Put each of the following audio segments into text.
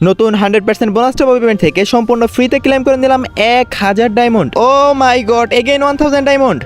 নতুন 100% bonus top up event থেকে সম্পূর্ণ ফ্রিতে ক্লেম করে নিলাম 1000 ডায়মন্ড। ও মাই গড, এগেইন 1000 ডায়মন্ড।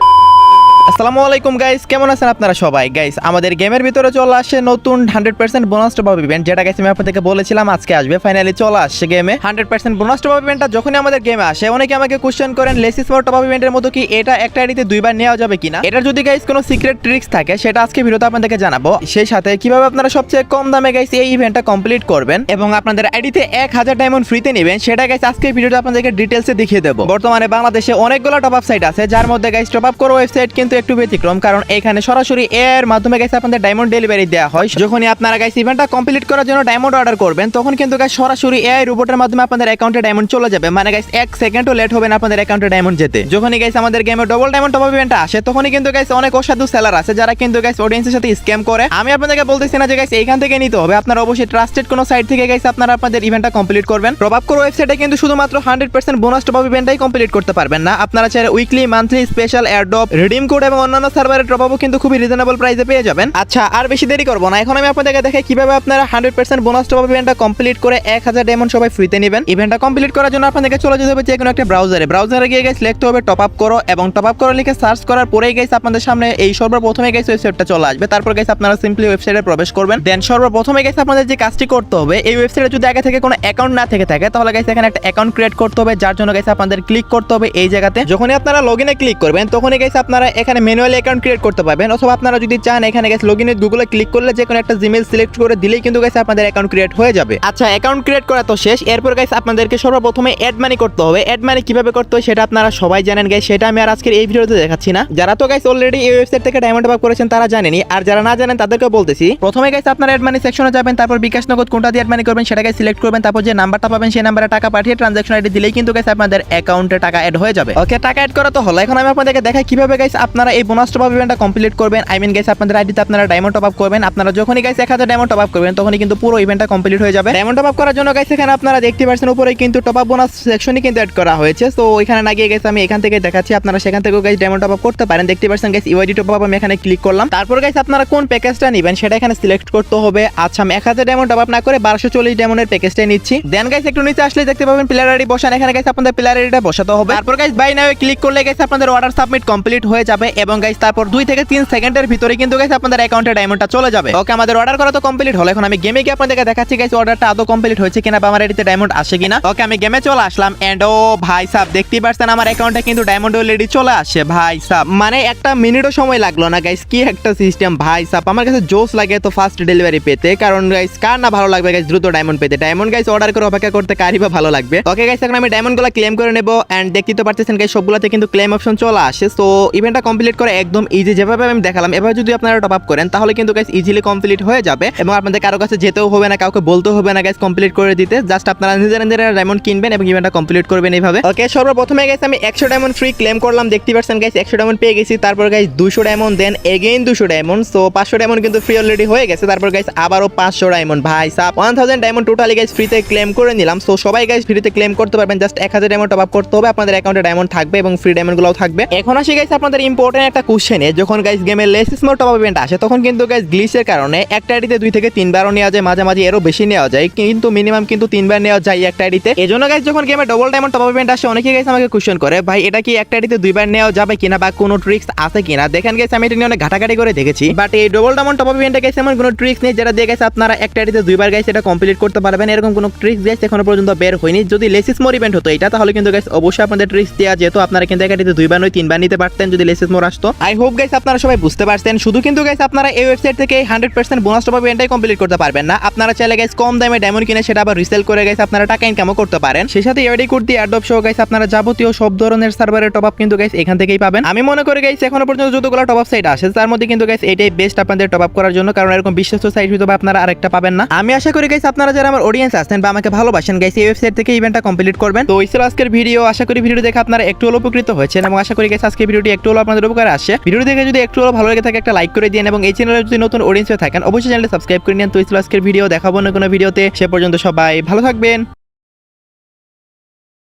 আসসালামু আলাইকুম গাইস, কেমন আছেন আপনারা সবাই? গাইস, আমাদের গেমের ভিতরে চলে আসছে নতুন 100% বোনাস টপ আপ ইভেন্ট, যেটা গাইস আমি আপনাদেরকে বলেছিলাম আজকে আসবে। ফাইনালি চলে আসছে গেমে 100% বোনাস টপ আপ ইভেন্টটা। যখনই আমাদের গেমে আসে অনেকে আমাকে কোশ্চেন করেন লেসিস ফর টপ আপ ইভেন্টের মতো কি এটা একটা আইডিতে দুইবার নেওয়া যাবে কিনা। এটার যদি গাইস কোনো সিক্রেট ট্রিক্স থাকে সেটা আজকে ভিডিওতে আপনাদেরকে জানাবো। সেই সাথে কিভাবে আপনারা সবচেয়ে কম দামে গাইস এই ইভেন্টটা কমপ্লিট করবেন এবং আপনাদের আইডিতে 1000 ডায়মন্ড ফ্রিতে নেবেন, সেটা গাইস আজকে ভিডিওতে আপনাদেরকে ডিটেইলসে দেখিয়ে দেবো। বর্তমানে বাংলাদেশে অনেকগুলো টপ আপ সাইট আছে, যার মধ্যে গাইস টপ আপ করা ওয়েবসাইট কিন্তু একটু ব্যতিক্রম, কারণ এখানে সরাসরি এর মাধ্যমে গাইস আপনাদের ডায়মন্ড ডেলিভারি দেওয়া হয়। যখনই আপনারা গাইস ইভেন্টটা কমপ্লিট করার জন্য ডায়মন্ড অর্ডার করবেন, তখন কিন্তু গাইস সরাসরি এআই রোবটের মাধ্যমে আপনাদের অ্যাকাউন্টে ডায়মন্ড চলে যাবে। মানে গাইস 1 সেকেন্ডও লেট হবে না আপনাদের অ্যাকাউন্টে ডায়মন্ড যেতে। যখনই গাইস আমাদের গেমে ডবল ডায়মন্ড টপ আপ ইভেন্টটা আসে, তখনই কিন্তু গাইস অনেক অসাধু সেলার আছে যারা কিন্তু গাইস অডিয়েন্সের সাথে স্ক্যাম করে। আমি আপনাদেরকে বলতেছি না যে গাইস এইখান থেকে নিতে হবে, আপনারা অবশ্যই ট্রাস্টেড কোনো সাইট থেকে গাইস আপনারা আপনাদের ইভেন্টটা কমপ্লিট করবেন। টপ আপ করা ওয়েবসাইটে কিন্তু শুধুমাত্র 100% বোনাস টপ আপ ইভেন্টটাই কমপ্লিট করতে পারবেন না, আপনারা চাইলে weekly, monthly, special airdrop, redeem code এবং অন্যান্য সার্ভারের টপ আপও কিন্তু খুবই রিজনেবল প্রাইসে পেয়ে যাবেন। আচ্ছা, আর বেশি দেরি করব না, এখন আমি আপনাদেরকে দেখাই কিভাবে আপনারা 100% বোনাস টপ আপ ইভেন্টটা কমপ্লিট করে 1000 ডায়মন্ড সবাই ফ্রিতে নেবেন। ইভেন্টটা কমপ্লিট করার জন্য আপনাদেরকে চলে যেতে হবে যে কোনো একটা ব্রাউজারে গিয়ে গাইস লিখতে হবে টপ আপ করো, এবং টপ আপ করো লিখে সার্চ করার পরেই গাইস আপনাদের সামনে এই সর্বপ্রথমে গাইস ওয়েবসাইটটা চলে আসবে। তারপর গাইস আপনারা সিম্পলি ওয়েবসাইটে প্রবেশ করবেন। দেন সর্বপ্রথমে গাইস আপনাদের যে কাজটি করতে হবে, এই ওয়েবসাইটে যদি আগে থেকে কোনো অ্যাকাউন্ট না থেকে থাকে তাহলে গাইস এখানে একটা অ্যাকাউন্ট ক্রিয়েট করতে হবে, যার জন্য গাইস আপনাদের ক্লিক করতে হবে এই জায়গাতে। যখনই আপনারা লগইনে ক্লিক করবেন তখনই গাইস আপনারা এখানে ম্যানুয়ালি অ্যাকাউন্ট ক্রিয়েট করতে পারবেন, অথবা আপনারা যদি চান এখানে গাইস লগইনে গুগলে ক্লিক করলে যে কোনো একটা জিমেইল সিলেক্ট করে দিলেই কিন্তু গাইস আপনাদের অ্যাকাউন্ট ক্রিয়েট হয়ে যাবে। আচ্ছা, অ্যাকাউন্ট ক্রিয়েট করা তো শেষ। এরপর গাইস আপনাদেরকে সর্বপ্রথমে অ্যাড মানি করতে হবে। অ্যাড মানি কিভাবে করতে হয় সেটা আপনারা সবাই জানেন গাইস, সেটা আমি আর আজকের এই ভিডিওতে দেখাচ্ছি না। যারা তো গাইস অলরেডি এই ওয়েবসাইট থেকে ডায়মন্ড টপ আপ করেছেন তারা জানেনই, আর যারা না জানেন তাদেরকে বলতেছি। প্রথমে গাইস আপনারা অ্যাড মানি সেকশনে যাবেন, তারপর বিকাশ নগদ কোনটা দিয়ে অ্যাড মানি করবেন সেটা গাইস সিলেক্ট করবেন, তারপর যে নাম্বারটা পাবেন সেই নাম্বারে টাকা পাঠিয়ে ট্রানজাকশন আইডি দিলেই কিন্তু গাইস আপনাদের অ্যাকাউন্টে টাকা অ্যাড হয়ে যাবে। ওকে, টাকা অ্যাড করা তো হলো, এখন আমি আপনাদেরকে দেখাই কিভাবে গাইস আপনারা এই বোনাস টপ আপ ইভেন্টটা কমপ্লিট করবেন। আই মিন গাইস আপনাদের আইডিতে আপনারা ডায়মন্ড টপ আপ করবেন। আপনারা যখনই গাইস 1000 ডায়মন্ড টপ আপ করবেন তখনই কিন্তু পুরো ইভেন্টটা কমপ্লিট হয়ে যাবে। ডায়মন্ড টপ আপ করার জন্য গাইস এখানে আপনারা দেখতে পাচ্ছেন উপরে কিন্তু টপ আপ বোনাস সেকশনই কিন্তু অ্যাড করা হয়েছে। তো এখানে না গিয়ে গাইস আমি এখান থেকে দেখাচ্ছি, আপনারা সেখান থেকেও গাইস ডায়মন্ড টপ আপ করতে পারেন। দেখতে পাচ্ছেন গাইস ইউআইডি টপ আপ আমি এখানে ক্লিক করলাম। তারপর গাইস আপনারা কোন প্যাকেজটা নেবেন সেটা এখানে সিলেক্ট করতে হবে। আচ্ছা, আমি 1000 ডায়মন্ড টপ আপ না করে 1240 ডায়মন্ডের প্যাকেজটাই নিচ্ছি। দেন গাইস একটু নিচে আসলে দেখতে পাবেন প্লেয়ার আইডি বসান, এখানে গাইস আপনাদের প্লেয়ার আইডিটা বসাতে হবে। তারপর গাইস বাই নাও ক্লিক করলে গাইস আপনাদের অর্ডার সাবমিট কমপ্লিট হয়ে যাবে, এবং গাইস তারপর 2 থেকে 3 সেকেন্ডের ভিতরে কিন্তু গাইস আপনাদের অ্যাকাউন্টে ডায়মন্ডটা চলে যাবে। ওকে, আমাদের অর্ডার করা তো কমপ্লিট হলো। এখন আমি গেমে গিয়ে আপনাদেরকে দেখাচ্ছি গাইস অর্ডারটা আদৌ কমপ্লিট হয়েছে কিনা বা আমার আইডিতে ডায়মন্ড আসে কিনা। ওকে, আমি গেমে চলে আসলাম এন্ড ও ভাই সাহেব দেখতেই পাচ্ছেন আমার অ্যাকাউন্টে কিন্তু ডায়মন্ড অলরেডি চলে আসে। ভাই সাহেব মানে একটা মিনিটও সময় লাগলো না গাইস, কি একটা সিস্টেম ভাই সাহেব। আমার কাছে জোস লাগে তো ফাস্ট ডেলিভারি পেতে, কারণ গাইস কার না ভালো লাগবে গাইস দ্রুত ডায়মন্ড পেতে। ডায়মন্ড গাইস অর্ডার করে অপেক্ষা করতে কারই বা ভালো লাগবে। ওকে গাইস, এখন আমি ডায়মন্ডগুলো ক্লেম করে নেব এন্ড দেখতেই তো পারতেছেন গাইস সবগুলোতে কিন্তু ক্লেম অপশন চলে আসে। সো ইভেন্টটা কমপ্লিট করে একদম ইজি, যেভাবে আমি দেখালাম এভাবে যদি আপনারা টপ আপ করেন তাহলে কিন্তু গাইস ইজিলি কমপ্লিট হয়ে যাবে, এবং আপনাদের কারো কাছে যেতেও হবে না, কাউকে বলতেও হবে না গাইস কমপ্লিট করে দিতে। জাস্ট আপনারা নিজেরা ডায়মন্ড কিনবেন এবং ইভেন্টটা কমপ্লিট করবেন এইভাবে। ওকে, সর্বপ্রথমে গাইস আমি 100 ডায়মন্ড ফ্রি ক্লেম করলাম। দেখতে পাচ্ছেন গাইস 100 ডায়মন্ড পেয়ে গেছি। তারপর guys 200 diamond, then again 200 diamond. So 500 diamond কিন্তু ফ্রি অলরেডি হয়ে গেছে। তারপর গাইস আবারও 500 ডায়মন্ড। ভাই সাহেব 1000 ডায়মন্ড টোটালি গাইস ফ্রিতে ক্লেম করে নিলাম। সো সবাই গাইস ফ্রিতে ক্লেম করতে পারবেন, জাস্ট 1000 ডায়মন্ড টপ আপ করতে হবে, আপনাদের অ্যাকাউন্টে ডায়মন্ড থাকবে এবং ফ্রি ডায়মন্ডগুলোও থাকবে। এখন আসি গাইস আপনাদের ইম্পর্টেন্ট একটা কোশ্চেনে, যখন গাইস গেমে লেসিস মোর টপ আপ ইভেন্ট আসে তখন কিন্তু গাইস গ্লিচের কারণে একটা আইডিতে 2 থেকে 3 বারও নেওয়া যায়, মাঝে মাঝে এরও বেশি নেওয়া যায়, কিন্তু মিনিমাম কিন্তু 3 বার নেওয়া যায় একটা আইডিতে। এজন্য গাইস যখন গেমে double diamond top up event আসে অনেকেই গাইস আমাকে কোশ্চেন করে ভাই এটা কি একটা আইডিতে 2 বার নেওয়া যাবে কিনা বা কোনো ট্রিক্স আছে কিনা। দেখেন গাইস আমি এটা নিয়ে অনেক ঘাটাঘাটি করে দেখেছি, বাট এই ডবল ডায়মন্ড টপ আপ ইভেন্টে গাইস এমন কোনো ট্রিক্স নেই যেটা দিয়ে গাইস আপনারা একটা আইডিতে 2 বার গাইস এটা কমপ্লিট করতে পারবেন। এরকম কোনো ট্রিক্স গাইস এখনো পর্যন্ত বের হয়নি। যদি লেসিস মোর ইভেন্ট হতো এটা তাহলে কিন্তু গাইস অবশ্যই আপনাদের ট্রিক্স দেয়া যেত, আপনারা কিন্তু একটা আইডিতে 2 বার নয় 3 বার নিতে পারতেন যদি লেসিস মোর আসতো। আই হোপ গাইস আপনারা সবাই বুঝতে পারছেন। শুধু কিন্তু গাইস আপনারা এই ওয়েবসাইট থেকে 100% বোনাস টপ আপ ইভেন্টটাই কমপ্লিট করতে পারবেন না, আপনারা চাইলে গাইস কম দামে ডায়মন্ড কিনে সেটা আবার রিসেল করে গাইস আপনারা টাকা ইনকামও করতে পারেন। সেই সাথে ইউআইডি কোড দিয়ে অ্যাডপ সহ গাইস আপনারা যাবতীয় সব ধরনের সার্ভারের টপ আপ কিন্তু গাইস এখান থেকেই পাবেন। আমি মনে করি গাইস এখনো পর্যন্ত যতগুলো টপ আপ সাইট আসে তার মধ্যে কিন্তু গাইস এটাই বেস্ট আপনাদের টপ আপ করার জন্য, কারণ এরকম বিশ্বস্ত সাইট হয়তো আপনারা আরেকটা পাবেন না। আমি আশা করি গাইস আপনারা যারা আমার অডিয়েন্স আছেন বা আমাকে ভালোবাসেন গাইস এই ওয়েবসাইট থেকে ইভেন্টটা কমপ্লিট করবেন। তো এই ছিল আজকের ভিডিও। আশা করি ভিডিও দেখে আপনারা একটু হলেও উপকৃত হয়েছেন, এবং আশা করি গাইস আজকের ভিডিওটি একটু হলেও আপনাদের উপকারে আসে। ভিডিও দেখে যদি একটু হলেও ভালো লেগে থাকে একটা লাইক করে দিন, এবং এই চ্যানেলে যদি নতুন অডিয়েন্স হয়ে থাকেন অবশ্যই চ্যানেলটা সাবস্ক্রাইব করে নিন। তো এই ছিল আজকের ভিডিও, দেখাবো না কোনো ভিডিওতে। সে পর্যন্ত সবাই ভালো থাকবেন।